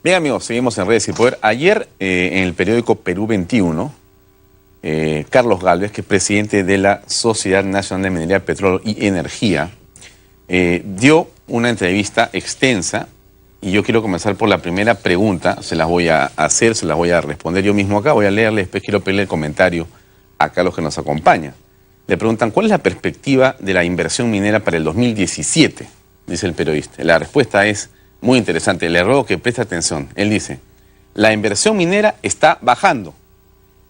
Bien, amigos, seguimos en Redes y Poder. Ayer, en el periódico Perú 21, Carlos Gálvez, que es presidente de la Sociedad Nacional de Minería, Petróleo y Energía, dio una entrevista extensa, y yo quiero comenzar por la primera pregunta. Se las voy a hacer, se las voy a responder yo mismo acá, voy a leerle, después quiero pedirle el comentario a Carlos que nos acompaña. Le preguntan, ¿cuál es la perspectiva de la inversión minera para el 2017? Dice el periodista. La respuesta es muy interesante, le ruego que preste atención. Él dice, la inversión minera está bajando.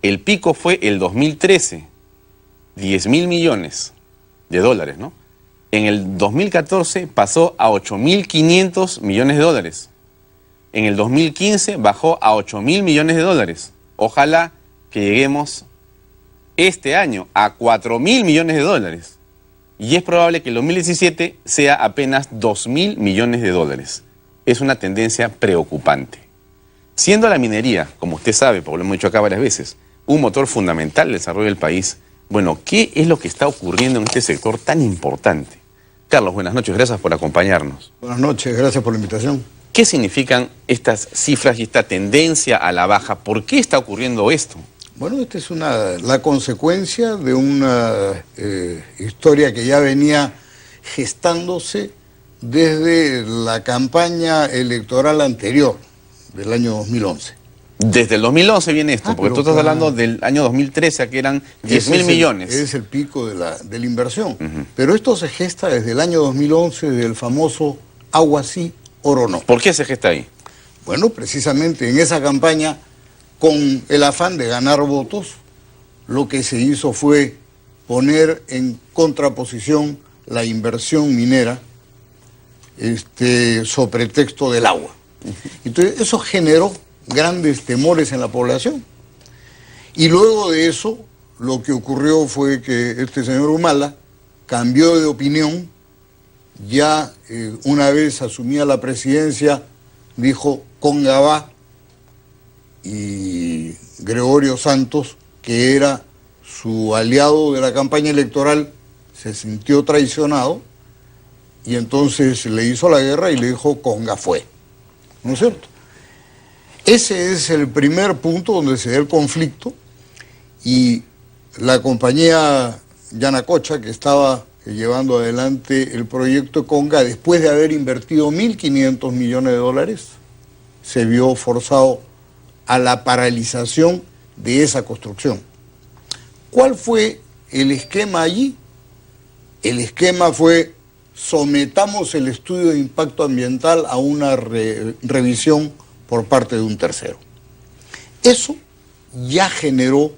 El pico fue el 2013, 10.000 millones de dólares, ¿no? En el 2014 pasó a 8.500 millones de dólares. En el 2015 bajó a 8.000 millones de dólares. Ojalá que lleguemos este año a 4.000 millones de dólares. Y es probable que el 2017 sea apenas 2.000 millones de dólares. Es una tendencia preocupante. Siendo la minería, como usted sabe, porque lo hemos dicho acá varias veces, un motor fundamental del desarrollo del país, bueno, ¿qué es lo que está ocurriendo en este sector tan importante? Carlos, buenas noches, gracias por acompañarnos. Buenas noches, gracias por la invitación. ¿Qué significan estas cifras y esta tendencia a la baja? ¿Por qué está ocurriendo esto? Bueno, esta es la consecuencia de una historia que ya venía gestándose desde la campaña electoral anterior, del año 2011. Desde el 2011 viene esto, porque tú estás hablando del año 2013, que eran 10.000 millones. Es el pico de la inversión. Pero esto se gesta desde el año 2011, del famoso agua sí, oro no. ¿Por qué se gesta ahí? Bueno, precisamente en esa campaña, con el afán de ganar votos, lo que se hizo fue poner en contraposición la inversión minera sobre pretexto del agua. Entonces eso generó grandes temores en la población. Y luego de eso, lo que ocurrió fue que este señor Humala cambió de opinión. Ya una vez asumía la presidencia, dijo Conga va, y Gregorio Santos, que era su aliado de la campaña electoral, se sintió traicionado y entonces le hizo la guerra y le dijo Conga fue. ¿No es cierto? Ese es el primer punto donde se da el conflicto, y la compañía Yanacocha, que estaba llevando adelante el proyecto Conga, después de haber invertido 1.500 millones de dólares, se vio forzado a la paralización de esa construcción. ¿Cuál fue el esquema allí? El esquema fue: sometamos el estudio de impacto ambiental a una revisión por parte de un tercero. Eso ya generó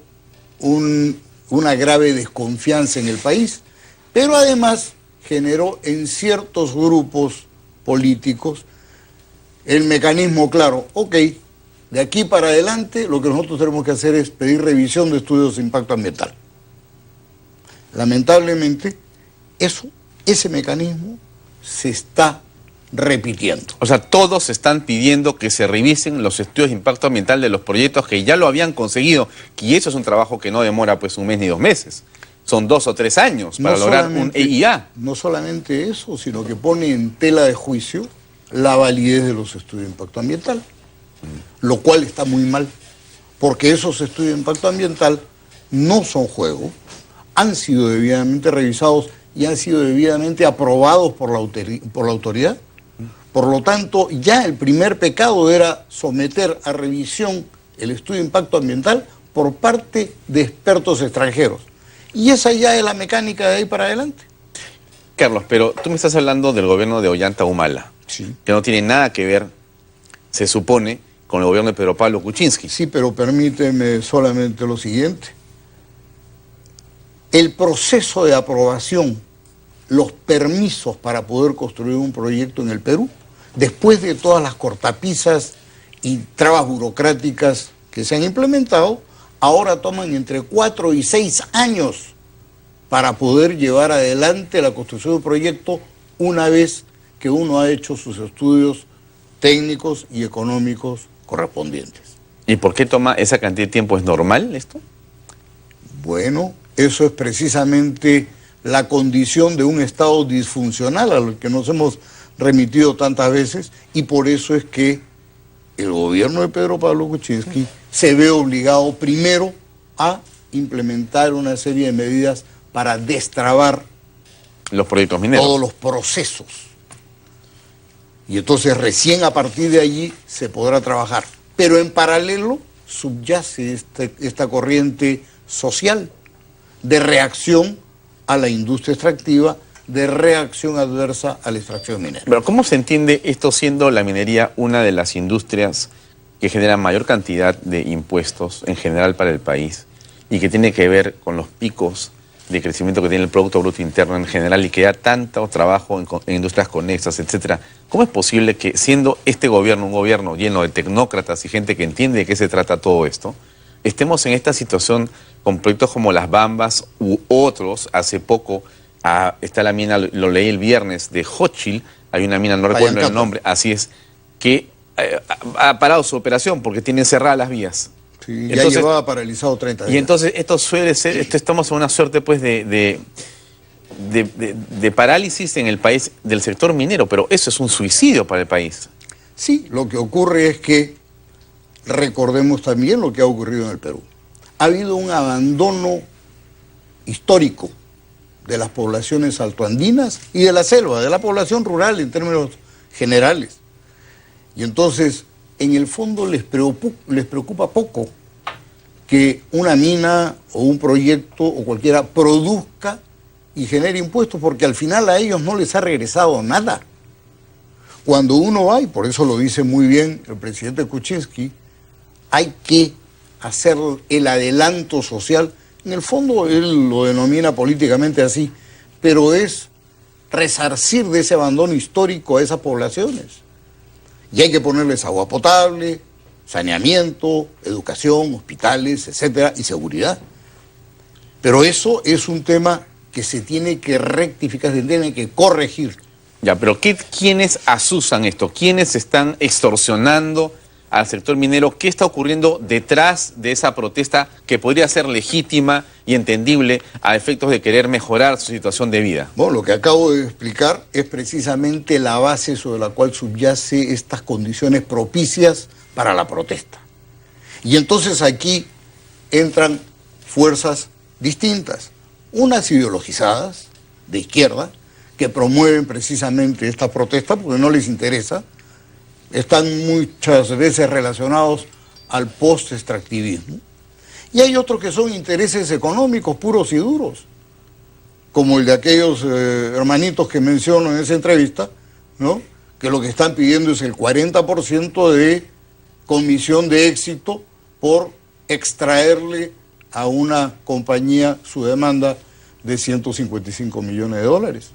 una grave desconfianza en el país, pero además generó en ciertos grupos políticos el mecanismo claro: ok, de aquí para adelante lo que nosotros tenemos que hacer es pedir revisión de estudios de impacto ambiental. Lamentablemente, ese mecanismo se está repitiendo. O sea, todos están pidiendo que se revisen los estudios de impacto ambiental de los proyectos que ya lo habían conseguido, y eso es un trabajo que no demora pues un mes ni 2 meses. Son 2 o 3 años para lograr un EIA. No solamente eso, sino que pone en tela de juicio la validez de los estudios de impacto ambiental, lo cual está muy mal, porque esos estudios de impacto ambiental no son juego, han sido debidamente revisados y han sido debidamente aprobados por la autoridad. Por lo tanto, ya el primer pecado era someter a revisión el estudio de impacto ambiental por parte de expertos extranjeros. Y esa ya es la mecánica de ahí para adelante. Carlos, pero tú me estás hablando del gobierno de Ollanta Humala, sí, que no tiene nada que ver, se supone, con el gobierno de Pedro Pablo Kuczynski. Sí, pero permíteme solamente lo siguiente. El proceso de aprobación, los permisos para poder construir un proyecto en el Perú, después de todas las cortapisas y trabas burocráticas que se han implementado, ahora toman entre 4 y 6 años para poder llevar adelante la construcción de un proyecto una vez que uno ha hecho sus estudios técnicos y económicos correspondientes. ¿Y por qué toma esa cantidad de tiempo? ¿Es normal esto? Bueno, eso es precisamente la condición de un Estado disfuncional al que nos hemos remitido tantas veces, y por eso es que el gobierno de Pedro Pablo Kuczynski se ve obligado primero a implementar una serie de medidas para destrabar los proyectos mineros, todos los procesos. Y entonces recién a partir de allí se podrá trabajar. Pero en paralelo subyace esta corriente social de reacción a la industria extractiva, de reacción adversa a la extracción minera. Pero ¿cómo se entiende esto siendo la minería una de las industrias que genera mayor cantidad de impuestos en general para el país y que tiene que ver con los picos de crecimiento que tiene el Producto Bruto Interno en general y que da tanto trabajo en industrias conexas, etcétera? ¿Cómo es posible que, siendo este gobierno un gobierno lleno de tecnócratas y gente que entiende de qué se trata todo esto, estemos en esta situación con proyectos como Las Bambas u otros? Hace poco está la mina, lo leí el viernes, de Hochschild, hay una mina, no recuerdo el nombre, así es, que ha parado su operación porque tienen cerradas las vías. Sí, entonces, ya llevaba paralizado 30 días. Y entonces esto suele ser, estamos en una suerte pues de parálisis en el país del sector minero, pero eso es un suicidio para el país. Sí, lo que ocurre es que recordemos también lo que ha ocurrido en el Perú. Ha habido un abandono histórico de las poblaciones altoandinas y de la selva, de la población rural en términos generales. Y entonces, en el fondo les preocupa poco que una mina o un proyecto o cualquiera produzca y genere impuestos, porque al final a ellos no les ha regresado nada. Cuando uno va, y por eso lo dice muy bien el presidente Kuczynski, hay que hacer el adelanto social. En el fondo él lo denomina políticamente así, pero es resarcir de ese abandono histórico a esas poblaciones. Y hay que ponerles agua potable, saneamiento, educación, hospitales, etcétera, y seguridad. Pero eso es un tema que se tiene que rectificar, se tiene que corregir. Ya, pero ¿quiénes asusan esto? ¿Quiénes están extorsionando al sector minero? ¿Qué está ocurriendo detrás de esa protesta que podría ser legítima y entendible a efectos de querer mejorar su situación de vida? Bueno, lo que acabo de explicar es precisamente la base sobre la cual subyace estas condiciones propicias para la protesta. Y entonces aquí entran fuerzas distintas, unas ideologizadas, de izquierda, que promueven precisamente esta protesta porque no les interesa, están muchas veces relacionados al post-extractivismo. Y hay otros que son intereses económicos puros y duros, como el de aquellos hermanitos que menciono en esa entrevista, ¿no? Que lo que están pidiendo es el 40% de comisión de éxito por extraerle a una compañía su demanda de 155 millones de dólares.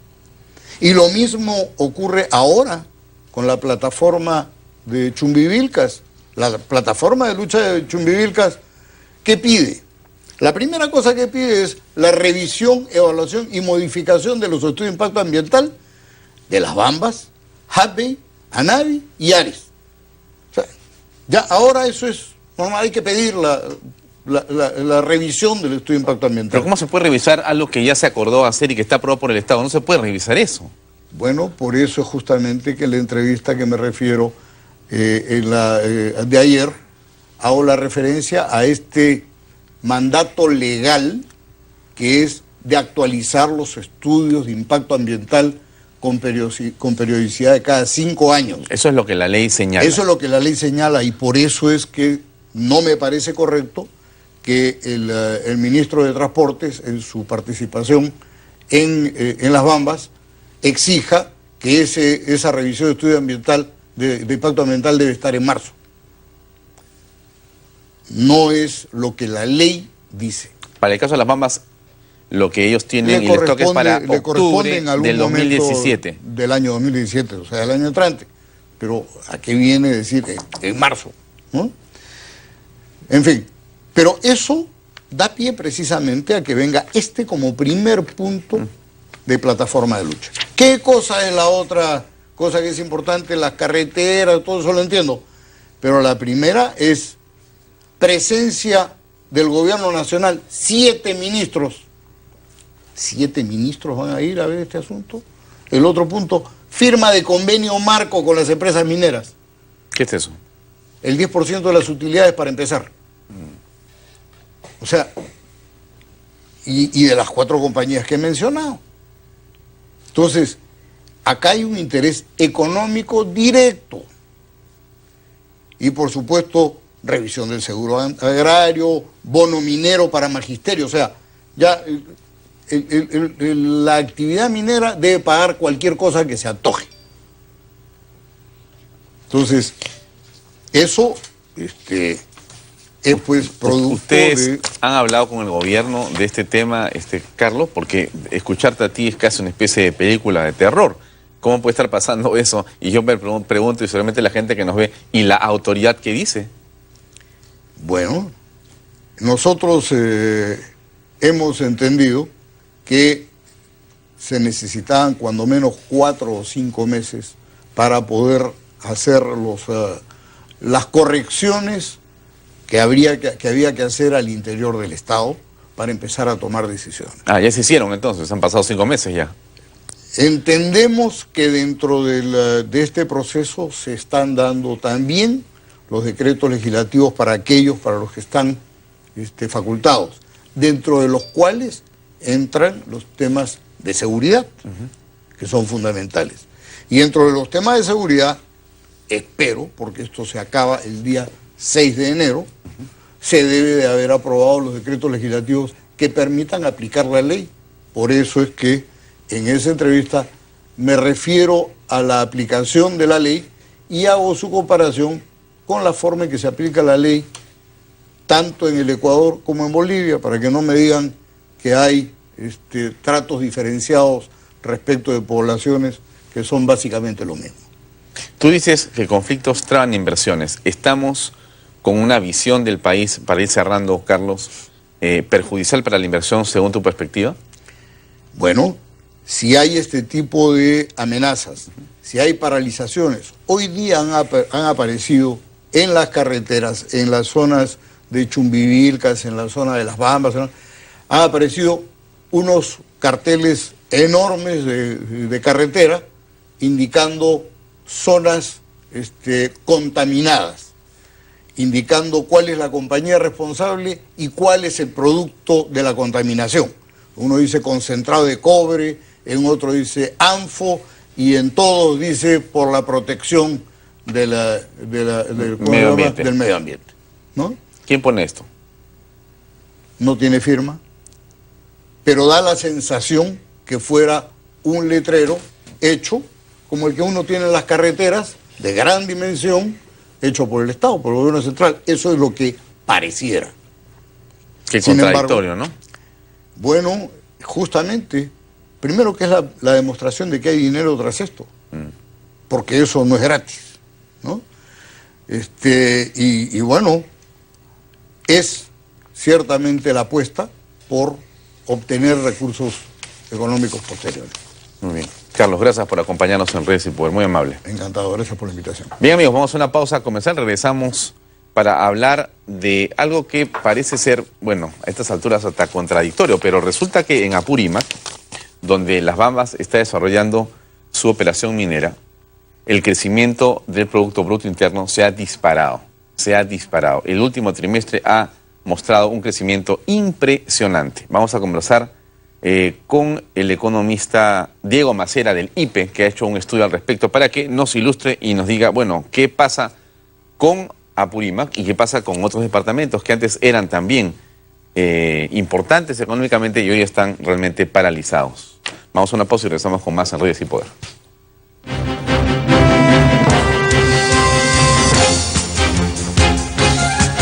Y lo mismo ocurre ahora con la plataforma de Chumbivilcas. La plataforma de lucha de Chumbivilcas, ¿qué pide? La primera cosa que pide es la revisión, evaluación y modificación de los estudios de impacto ambiental de Las Bambas, Hapey, Anabi y Ares. O sea, ya ahora eso es normal, hay que pedir la revisión del estudio de impacto ambiental. Pero ¿cómo se puede revisar algo que ya se acordó hacer y que está aprobado por el Estado? No se puede revisar eso. Bueno, por eso es justamente que en la entrevista que me refiero de ayer hago la referencia a este mandato legal que es de actualizar los estudios de impacto ambiental con periodicidad de cada 5 años. Eso es lo que la ley señala. Eso es lo que la ley señala y por eso es que no me parece correcto que el ministro de Transportes, en su participación en Las Bambas, exija que esa revisión de estudio ambiental, de impacto ambiental, debe estar en marzo. No es lo que la ley dice. Para el caso de Las Bambas, lo que ellos tienen y les toca es para octubre del 2017. Del año 2017, o sea, del año entrante. Pero ¿a qué viene decir en marzo? ¿No? En fin, pero eso da pie precisamente a que venga como primer punto de plataforma de lucha. ¿Qué cosa es la otra cosa que es importante? Las carreteras, todo eso lo entiendo. Pero la primera es presencia del gobierno nacional, 7 ministros. 7 ministros van a ir a ver este asunto. El otro punto, firma de convenio marco con las empresas mineras. ¿Qué es eso? el 10% de las utilidades para empezar. O sea, y de las 4 compañías que he mencionado. Entonces, acá hay un interés económico directo. Y por supuesto, revisión del seguro agrario, bono minero para magisterio. O sea, ya la actividad minera debe pagar cualquier cosa que se antoje. Entonces, eso es pues producto ¿Ustedes han hablado con el gobierno de este tema, Carlos? Porque escucharte a ti es casi una especie de película de terror. ¿Cómo puede estar pasando eso? Y yo me pregunto, y seguramente la gente que nos ve, ¿y la autoridad qué dice? Bueno, nosotros hemos entendido que se necesitaban cuando menos 4 o 5 meses para poder hacer las correcciones que había que hacer al interior del Estado para empezar a tomar decisiones. Ah, ya se hicieron entonces, han pasado 5 meses ya. Entendemos que dentro de este proceso se están dando también los decretos legislativos para los que están facultados, dentro de los cuales entran los temas de seguridad, que son fundamentales. Y dentro de los temas de seguridad, espero, porque esto se acaba el día 6 de enero, se debe de haber aprobado los decretos legislativos que permitan aplicar la ley. Por eso es que en esa entrevista me refiero a la aplicación de la ley y hago su comparación con la forma en que se aplica la ley tanto en el Ecuador como en Bolivia, para que no me digan que hay tratos diferenciados respecto de poblaciones que son básicamente lo mismo. Tú dices que conflictos traban inversiones. ¿Estamos con una visión del país, para ir cerrando, Carlos, perjudicial para la inversión según tu perspectiva? Bueno, si hay este tipo de amenazas, si hay paralizaciones, hoy día han aparecido en las carreteras, en las zonas de Chumbivilcas, en la zona de Las Bambas, han aparecido unos carteles enormes de carretera indicando zonas contaminadas, indicando cuál es la compañía responsable y cuál es el producto de la contaminación. Uno dice concentrado de cobre, en otro dice ANFO, y en todos dice por la protección del medio ambiente. ¿No? ¿Quién pone esto? No tiene firma, pero da la sensación que fuera un letrero hecho como el que uno tiene en las carreteras, de gran dimensión, hecho por el Estado, por el gobierno central. Eso es lo que pareciera. Qué contradictorio, ¿no? Bueno, justamente, primero que es la demostración de que hay dinero tras esto, porque eso no es gratis, ¿no? Y bueno, es ciertamente la apuesta por obtener recursos económicos posteriores. Muy bien. Carlos, gracias por acompañarnos en Redes y Poder, muy amable. Encantado, gracias por la invitación. Bien, amigos, vamos a una pausa comercial, regresamos para hablar de algo que parece ser, bueno, a estas alturas hasta contradictorio, pero resulta que en Apurímac, donde Las Bambas está desarrollando su operación minera, el crecimiento del Producto Bruto Interno se ha disparado. El último trimestre ha mostrado un crecimiento impresionante. Vamos a conversar con el economista Diego Macera del IPE, que ha hecho un estudio al respecto, para que nos ilustre y nos diga, bueno, qué pasa con Apurímac y qué pasa con otros departamentos que antes eran también importantes económicamente y hoy están realmente paralizados. Vamos a una pausa y regresamos con más en Redes y Poder.